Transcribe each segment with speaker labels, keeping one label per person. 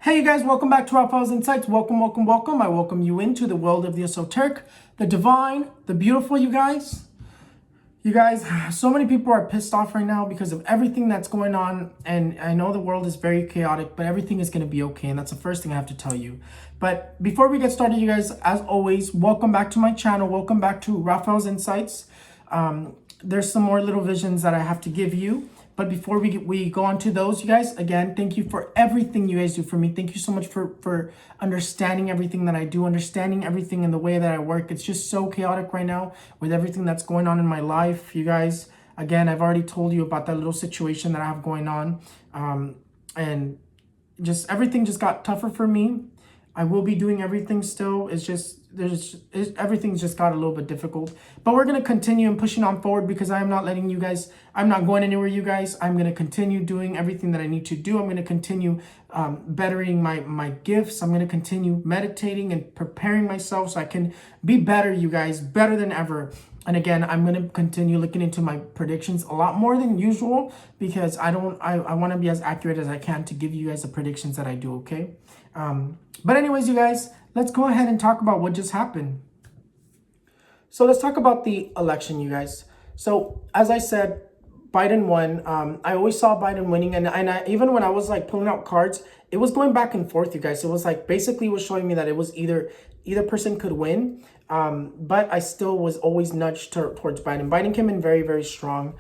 Speaker 1: Hey you guys, welcome back to Raphaelsinsights. Welcome, welcome, welcome. I welcome you into the world of the esoteric, the divine, the beautiful, you guys. You guys, so many people are pissed off right now because of everything that's going on. And I know the world is very chaotic, but everything is going to be okay. And that's the first thing I have to tell you. But before we get started, you guys, as always, welcome back to my channel. Welcome back to Raphaelsinsights. There's some more little visions that I have to give you. But before we go on to those, you guys, again, thank you for everything you guys do for me. Thank you so much for understanding everything that I do, understanding everything in the way that I work. It's just so chaotic right now with everything that's going on in my life, you guys. Again, I've already told you about that little situation that I have going on. And just everything just got tougher for me. I will be doing everything still. It's just, everything's just got a little bit difficult. But we're going to continue and pushing on forward because I am not letting you guys, I'm not going anywhere, you guys. I'm going to continue doing everything that I need to do. I'm going to continue bettering my gifts. I'm going to continue meditating and preparing myself so I can be better, you guys, better than ever. And again, I'm going to continue looking into my predictions a lot more than usual because I want to be as accurate as I can to give you guys the predictions that I do, okay? But anyways, you guys, let's go ahead and talk about what just happened. So let's talk about the election, you guys. So as I said, Biden won. I always saw Biden winning. And even when I was like pulling out cards, it was going back and forth, you guys. It was like basically was showing me that it was either person could win. But I still was always nudged towards Biden. Biden came in very, very strong.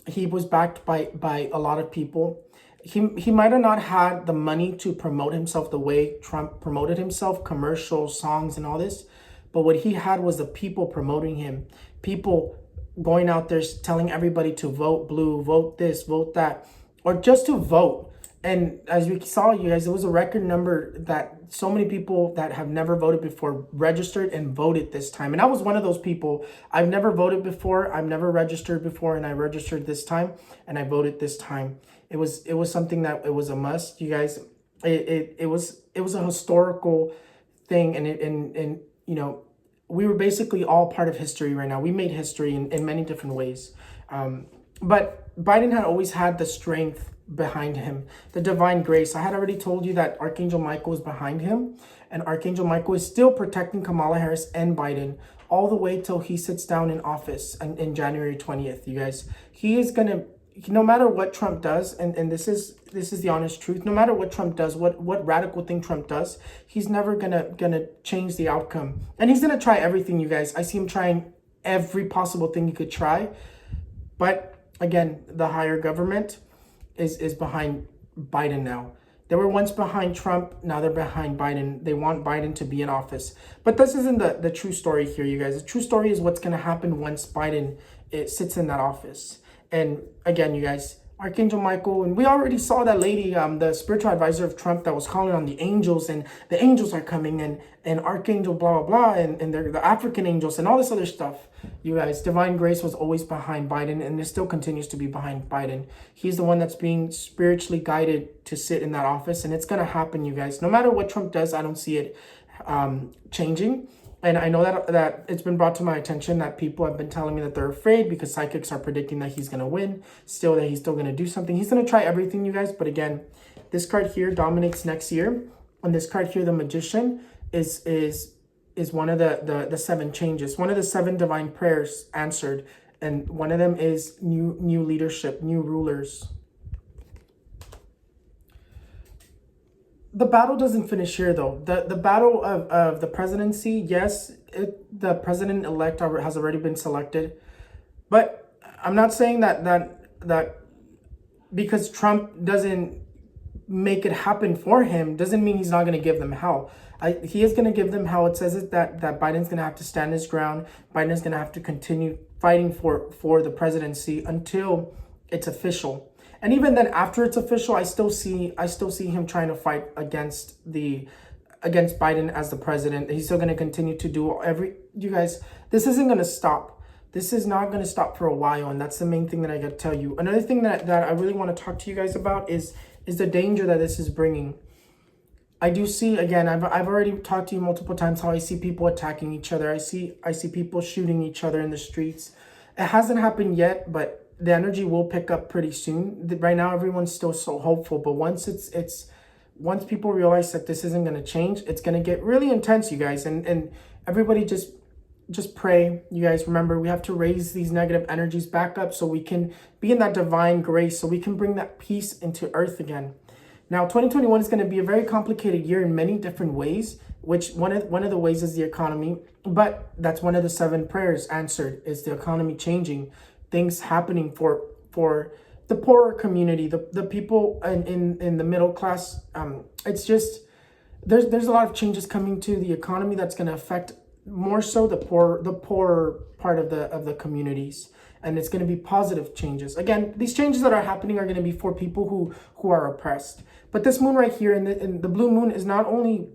Speaker 1: He was backed by a lot of people. He might have not had the money to promote himself the way Trump promoted himself, commercials, songs, and all this. But what he had was the people promoting him. People going out there telling everybody to vote blue, vote this, vote that, or just to vote. And as we saw, you guys, it was a record number that so many people that have never voted before registered and voted this time. And I was one of those people. I've never voted before. I've never registered before. And I registered this time and I voted this time. It was something that it was a must, you guys. It was a historical thing. And you know, we were basically all part of history right now. We made history in many different ways. But Biden had always had the strength behind him, the divine grace. I had already told you that Archangel Michael is behind him, and Archangel Michael is still protecting Kamala Harris and Biden all the way till he sits down in office in January 20th, you guys. He is gonna, no matter what Trump does, and this is the honest truth, no matter what Trump does, what radical thing Trump does, he's never gonna change the outcome. And he's gonna try everything, you guys. I see him trying every possible thing he could try. But again, the higher government is behind Biden now. They were once behind Trump, now they're behind Biden. They want Biden to be in office. But this isn't the true story here, you guys. The true story is what's gonna happen once Biden sits in that office. And again, you guys, Archangel Michael, and we already saw that lady, the spiritual advisor of Trump, that was calling on the angels, and the angels are coming, and Archangel blah, blah, blah, and they're the African angels, and all this other stuff. You guys, divine grace was always behind Biden, and it still continues to be behind Biden. He's the one that's being spiritually guided to sit in that office, and it's going to happen, you guys. No matter what Trump does, I don't see it changing. And I know that it's been brought to my attention that people have been telling me that they're afraid because psychics are predicting that he's going to win, still that he's still going to do something. He's going to try everything, you guys. But again, this card here dominates next year. And this card here, the Magician, is one of the 7 changes, one of the 7 divine prayers answered. And one of them is new leadership, new rulers. The battle doesn't finish here, though. The battle of the presidency, yes, the president-elect has already been selected. But I'm not saying that because Trump doesn't make it happen for him, doesn't mean he's not going to give them hell. He is going to give them hell. It says it that Biden's going to have to stand his ground. Biden's going to have to continue fighting for the presidency until it's official. And even then, after it's official, I still see him trying to fight against Biden as the president. He's still going to continue to do you guys, this isn't going to stop. This is not going to stop for a while, and that's the main thing that I got to tell you. Another thing that I really want to talk to you guys about is the danger that this is bringing. I do see, again, I've already talked to you multiple times how I see people attacking each other. I see people shooting each other in the streets. It hasn't happened yet, but the energy will pick up pretty soon. Right now, everyone's still so hopeful, but once once people realize that this isn't going to change, it's going to get really intense, you guys. And everybody just pray. You guys remember, we have to raise these negative energies back up so we can be in that divine grace, so we can bring that peace into earth again. Now, 2021 is going to be a very complicated year in many different ways, which one of the ways is the economy. But that's one of the 7 prayers answered, is the economy changing, things happening for the poorer community, the people in the middle class. It's just, there's a lot of changes coming to the economy that's going to affect more so the poorer part of the communities. And it's going to be positive changes. Again, these changes that are happening are going to be for people who are oppressed. But this moon right here, in the blue moon, is not only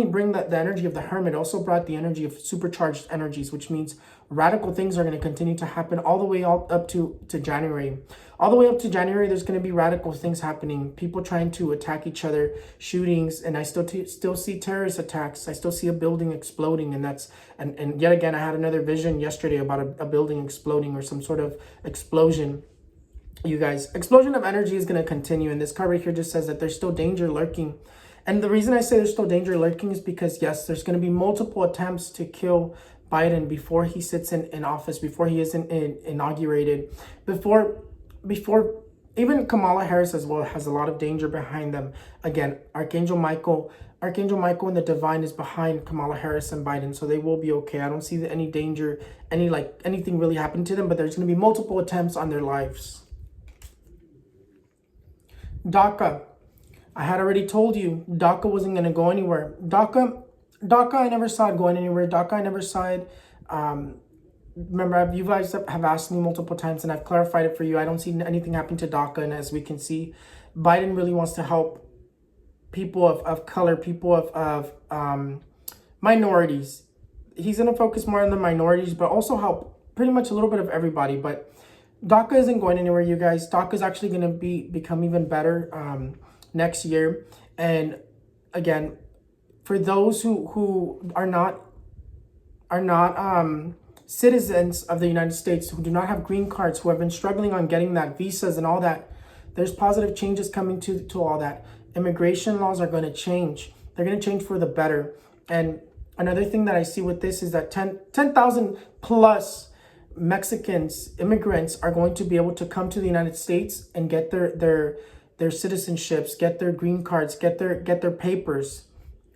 Speaker 1: bring the energy of the hermit, also brought the energy of supercharged energies, which means radical things are going to continue to happen all the way up to January. All the way up to January, there's going to be radical things happening. People trying to attack each other, shootings, and I still see terrorist attacks. I still see a building exploding, and yet again, I had another vision yesterday about a building exploding or some sort of explosion. You guys, explosion of energy is going to continue, and this card right here just says that there's still danger lurking. And the reason I say there's still danger lurking is because, yes, there's going to be multiple attempts to kill Biden before he sits in office, before he is inaugurated, before even Kamala Harris as well has a lot of danger behind them. Again, Archangel Michael and the divine is behind Kamala Harris and Biden, so they will be okay. I don't see any danger, anything really happen to them, but there's going to be multiple attempts on their lives. DACA. I had already told you DACA wasn't going to go anywhere. DACA, I never saw it going anywhere. DACA, I never saw it. Remember, you guys have asked me multiple times, and I've clarified it for you. I don't see anything happening to DACA, and as we can see, Biden really wants to help people of color, people of minorities. He's going to focus more on the minorities, but also help pretty much a little bit of everybody. But DACA isn't going anywhere, you guys. DACA is actually going to become even better next year. And again, for those who are not citizens of the United States, who do not have green cards, who have been struggling on getting that visas and all that, there's positive changes coming to all that. Immigration laws are going to change. They're going to change for the better. And another thing that I see with this is that 10,000 plus Mexicans, immigrants, are going to be able to come to the United States and get their citizenships, get their green cards, get their papers.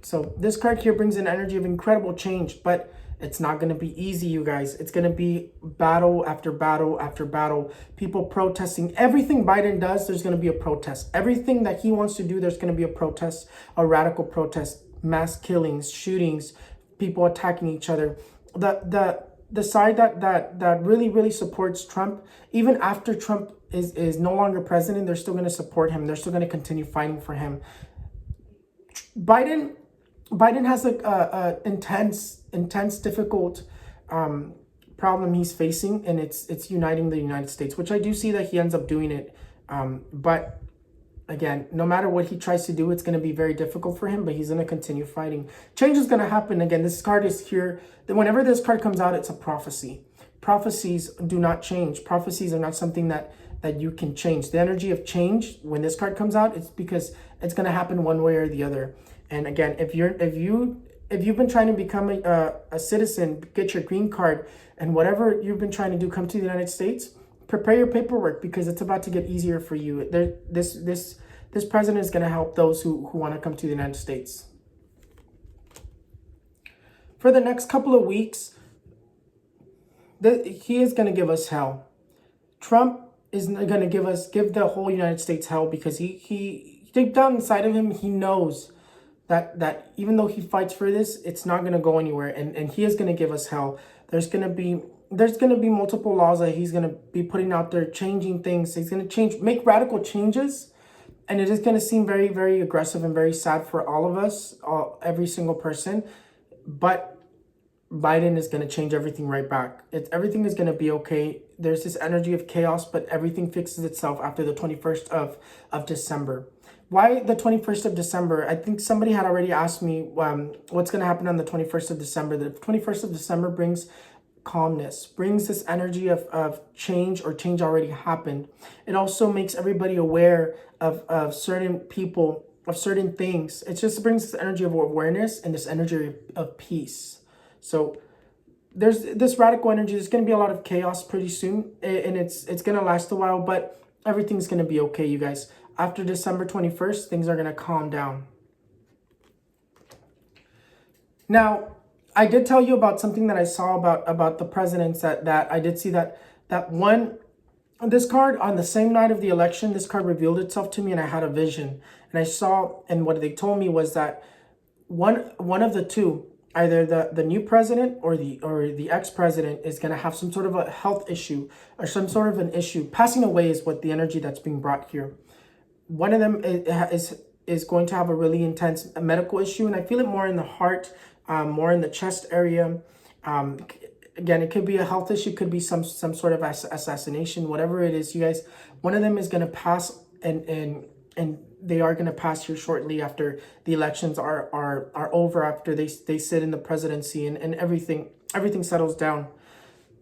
Speaker 1: So this card here brings an energy of incredible change, but it's not going to be easy, you guys. It's going to be battle after battle after battle. People protesting. Everything Biden does, there's going to be a protest. Everything that he wants to do, there's going to be a protest, a radical protest, mass killings, shootings, people attacking each other. The side that really supports Trump, even after Trump is no longer president, they're still going to support him. They're still going to continue fighting for him. Biden has a intense, difficult problem he's facing, and it's uniting the United States, which I do see that he ends up doing it. But again, no matter what he tries to do, it's going to be very difficult for him, but he's going to continue fighting. Change is going to happen. Again, this card is here. Whenever this card comes out, it's a prophecy. Prophecies do not change. Prophecies are not something that you can change. The energy of change, when this card comes out, it's because it's going to happen one way or the other. And again, if you've been trying to become a citizen, get your green card, and whatever you've been trying to do, come to the United States, prepare your paperwork, because it's about to get easier for you. This president is going to help those who want to come to the United States. For the next couple of weeks, he is going to give us hell. Trump is going to give the whole United States hell, because he deep down inside of him, he knows that even though he fights for this, it's not going to go anywhere, and he is going to give us hell. There's going to be multiple laws that he's going to be putting out there, changing things. He's going to make radical changes, and it is going to seem very, very aggressive and very sad for all of us, every single person. But Biden is going to change everything right back. Everything is going to be okay. There's this energy of chaos, but everything fixes itself after the 21st of December. Why the 21st of December? I think somebody had already asked me what's going to happen on the 21st of December. The 21st of December brings calmness, brings this energy of change, or change already happened. It also makes everybody aware of certain people certain things. It just brings this energy of awareness and this energy of peace. So there's this radical energy. There's going to be a lot of chaos pretty soon, and it's going to last a while, but everything's going to be okay, you guys. After December 21st, things are going to calm down. Now, I did tell you about something that I saw about the presidents, that I did see that one, this card on the same night of the election, this card revealed itself to me, and I had a vision, and I saw, and what they told me was that one of the two, either the new president or the ex-president, is going to have some sort of a health issue or some sort of an issue. Passing away is what the energy that's being brought here. One of them is going to have a really intense medical issue, and I feel it more in the heart, more in the chest area. Again, it could be a health issue, could be some sort of assassination, whatever it is, you guys. One of them is going to pass, and they are going to pass here shortly after the elections are over, after they sit in the presidency, and everything settles down.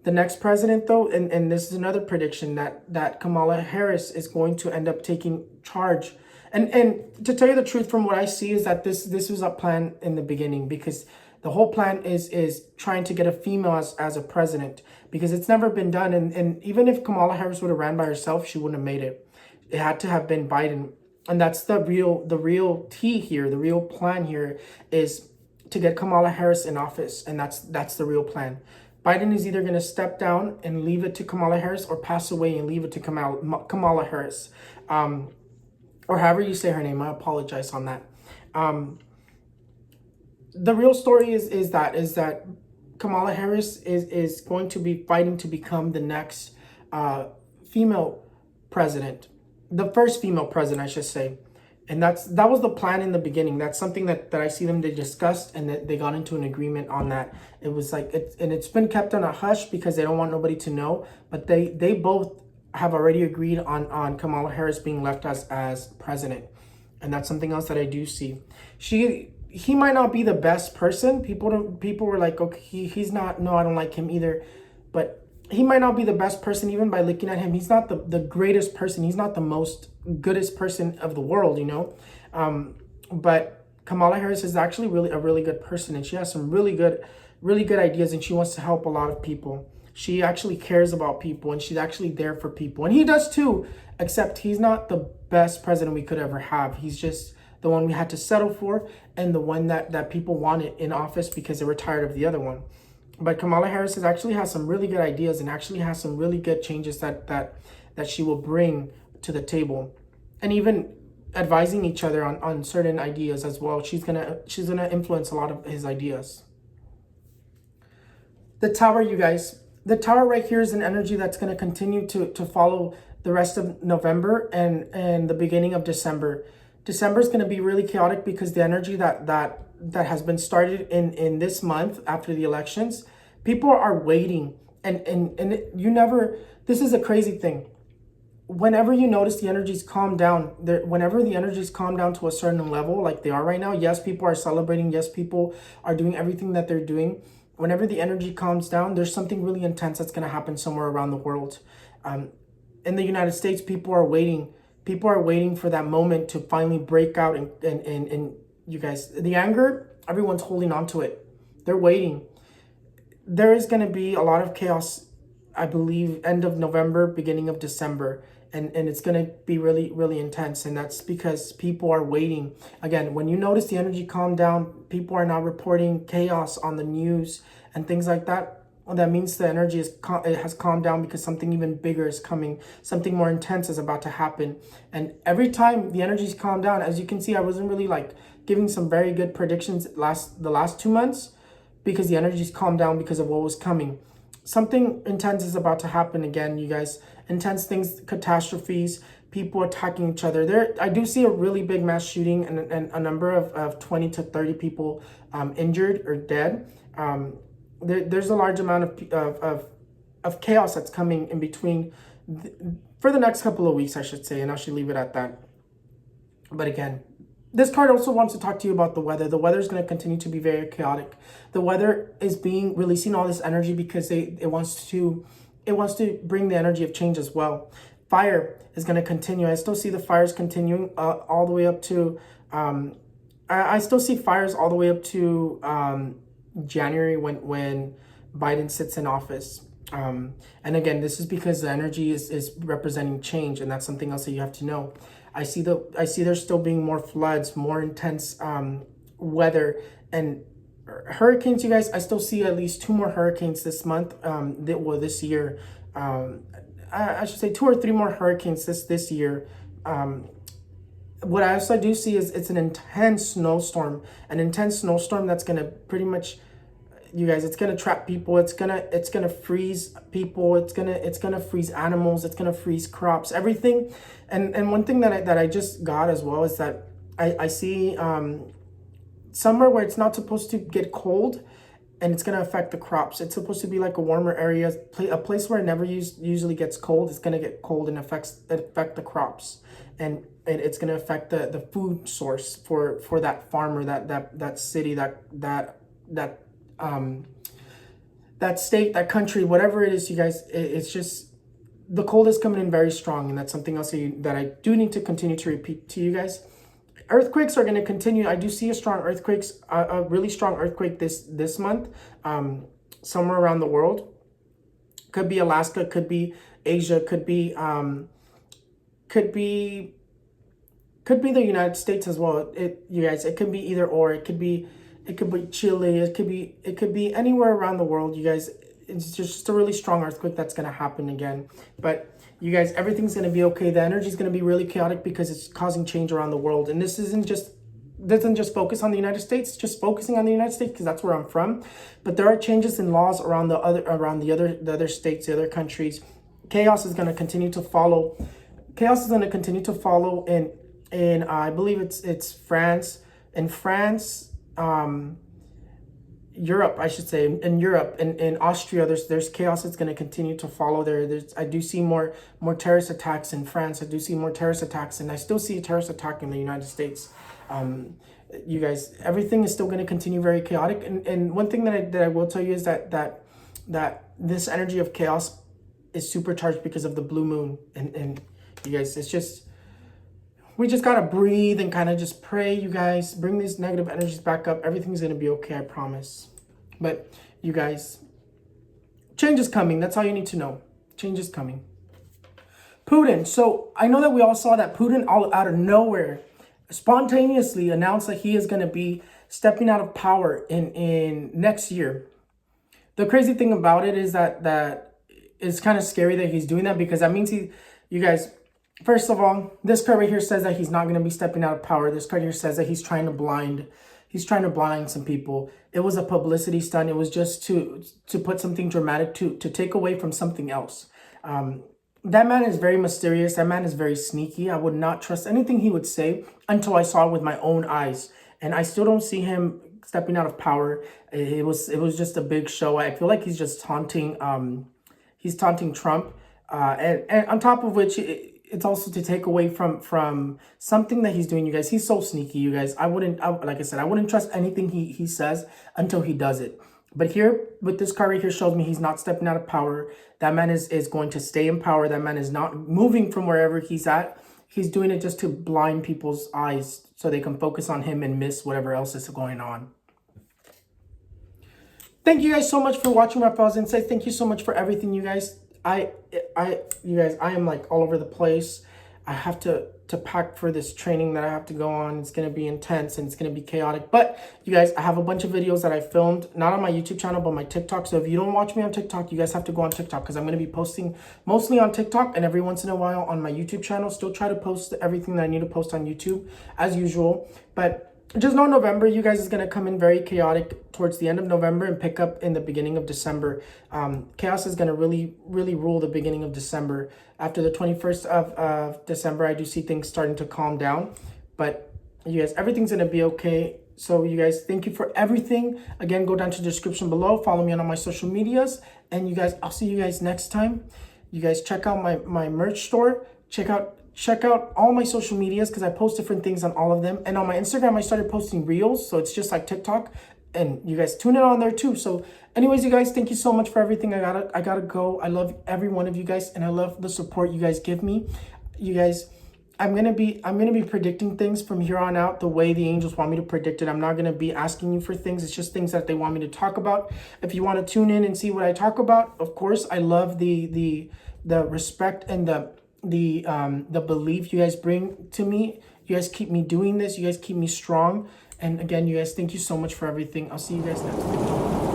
Speaker 1: The next president, though, and this is another prediction, that Kamala Harris is going to end up taking charge. And to tell you the truth, from what I see, is that this was a plan in the beginning, because the whole plan is trying to get a female as a president, because it's never been done. And even if Kamala Harris would have ran by herself, she wouldn't have made it. It had to have been Biden. And that's the real tea here. The real plan here is to get Kamala Harris in office. And that's the real plan. Biden is either going to step down and leave it to Kamala Harris, or pass away and leave it to Kamala Harris. Or however you say her name. I apologize on that. The real story is that Kamala Harris is going to be fighting to become the next female president. The first female president, I should say. And that was the plan in the beginning. That's something that I see they discussed, and that they got into an agreement on that. It was like, it's been kept on a hush because they don't want nobody to know. But they both have already agreed on Kamala Harris being left as president. And that's something else that I do see. He might not be the best person. People were like, okay, he's not, no, I don't like him either. But he might not be the best person, even by looking at him. He's not the greatest person. He's not the most goodest person of the world, you know. But Kamala Harris is actually a really good person, and she has some really good ideas, and she wants to help a lot of people. She actually cares about people, and she's actually there for people, and he does too. Except he's not the best president we could ever have. He's just the one we had to settle for, and the one that people wanted in office because they were tired of the other one. But Kamala Harris actually has some really good ideas, and actually has some really good changes that she will bring to the table, and even advising each other on certain ideas as well. She's gonna influence a lot of his ideas. The Tower, you guys. The Tower right here is an energy that's going to continue to follow the rest of November and the beginning of December. December is going to be really chaotic because the energy that has been started in this month after the elections, people are waiting, and this is a crazy thing. Whenever you notice the energies calm down, whenever the energies calm down to a certain level, like they are right now, yes, people are celebrating, yes, people are doing everything that they're doing. Whenever the energy calms down, there's something really intense that's going to happen somewhere around the world. In the United States, people are waiting. People are waiting for that moment to finally break out. And you guys, the anger, everyone's holding on to it. They're waiting. There is going to be a lot of chaos, I believe, end of November, beginning of December. And it's going to be really, really intense. And that's because people are waiting. Again, when you notice the energy calm down, people are now reporting chaos on the news and things like that. Well, that means the energy has calmed down because something even bigger is coming. Something more intense is about to happen. And every time the energies calm down, as you can see, I wasn't really like giving some very good predictions the last 2 months because the energies calmed down because of what was coming. Something intense is about to happen again, you guys. Intense things, catastrophes, people attacking each other. I do see a really big mass shooting and a number of 20 to 30 people injured or dead. There's a large amount of chaos that's coming in between for the next couple of weeks, I should say, and I should leave it at that. But again, this card also wants to talk to you about the weather. The weather is going to continue to be very chaotic. The weather is releasing all this energy because it wants to bring the energy of change as well. fire is going to continue. I still see the fires continuing all the way up to, I still see fires all the way up to January when Biden sits in office. And again, this is because the energy is representing change, and that's something else that you have to know. I see there's still being more floods, more intense weather, and hurricanes. You guys, I still see at least 2 more hurricanes this month. This year. I should say 2 or 3 more hurricanes this year. What I also do see is it's an intense snowstorm. An intense snowstorm that's gonna pretty much, you guys, it's gonna trap people. It's gonna freeze people. It's gonna freeze animals. It's gonna freeze crops. Everything. And one thing that I just got as well is that I see somewhere where it's not supposed to get cold, and it's going to affect the crops. It's supposed to be like a warmer area, a place where it never usually gets cold. It's going to get cold and affect the crops, and it's going to affect the food source for that farmer, that city, that state, that country, whatever it is. You guys, it's just, the cold is coming in very strong, and that's something else that I do need to continue to repeat to you guys. Earthquakes are going to continue. I do see a really strong earthquake this month, somewhere around the world. Could be Alaska, could be Asia, could be the United States as well. You guys, it could be either or. It could be Chile. It could be anywhere around the world. You guys, it's just a really strong earthquake that's going to happen again. But you guys, everything's going to be okay. The energy is going to be really chaotic because it's causing change around the world. And this doesn't just focus on the United States, just focusing on the United States because that's where I'm from. But there are changes in laws around the other states, the other countries. Chaos is going to continue to follow. Chaos is going to continue to follow in I believe it's France. In France, Europe, I should say, in Europe, in Austria, there's chaos that's going to continue to follow there. I do see more terrorist attacks in France. I do see more terrorist attacks, and I still see a terrorist attack in the United States. You guys, everything is still going to continue very chaotic. And one thing that I will tell you is that this energy of chaos is supercharged because of the blue moon. And you guys, it's just, we just got to breathe and kind of just pray, you guys. Bring these negative energies back up. Everything's going to be okay, I promise. But you guys, change is coming. That's all you need to know. Change is coming. Putin. So I know that we all saw that Putin all out of nowhere spontaneously announced that he is going to be stepping out of power in next year. The crazy thing about it is that it's kind of scary that he's doing that, because that means you guys, first of all, this card right here says that he's not going to be stepping out of power. This card here says that he's trying to blind some people. It was a publicity stunt. It was just to put something dramatic to take away from something else. That man is very mysterious. That man is very sneaky. I would not trust anything he would say until I saw it with my own eyes. And I still don't see him stepping out of power. It was just a big show. I feel like he's just taunting Trump. And on top of which, it's also to take away from something that he's doing, you guys. He's so sneaky, you guys. Like I said, I wouldn't trust anything he says until he does it. But here, with this card right here, shows me he's not stepping out of power. That man is going to stay in power. That man is not moving from wherever he's at. He's doing it just to blind people's eyes so they can focus on him and miss whatever else is going on. Thank you guys so much for watching Raphaelsinsights. Thank you so much for everything, you guys. You guys, I am like all over the place. I have to pack for this training that I have to go on. It's going to be intense and it's going to be chaotic. But you guys, I have a bunch of videos that I filmed, not on my YouTube channel, but my TikTok. So if you don't watch me on TikTok, you guys have to go on TikTok, because I'm going to be posting mostly on TikTok and every once in a while on my YouTube channel. Still try to post everything that I need to post on YouTube as usual. But just know November, you guys, is going to come in very chaotic towards the end of November and pick up in the beginning of December. Chaos is going to really rule the beginning of December. After the 21st of December, I do see things starting to calm down. But you guys, everything's going to be okay. So you guys, thank you for everything. Again, go down to the description below. Follow me on all my social medias. And you guys, I'll see you guys next time. You guys, check out my merch store. Check out all my social medias, because I post different things on all of them. And on my Instagram, I started posting reels. So it's just like TikTok. and you guys tune in on there too. So anyways, you guys, thank you so much for everything. I gotta go. I love every one of you guys, and I love the support you guys give me. You guys, I'm gonna be predicting things from here on out the way the angels want me to predict it. I'm not gonna be asking you for things. It's just things that they want me to talk about. If you want to tune in and see what I talk about, of course, I love the respect and the belief you guys bring to me. You guys keep me doing this. You guys keep me strong. And again, you guys, thank you so much for everything. I'll see you guys next time.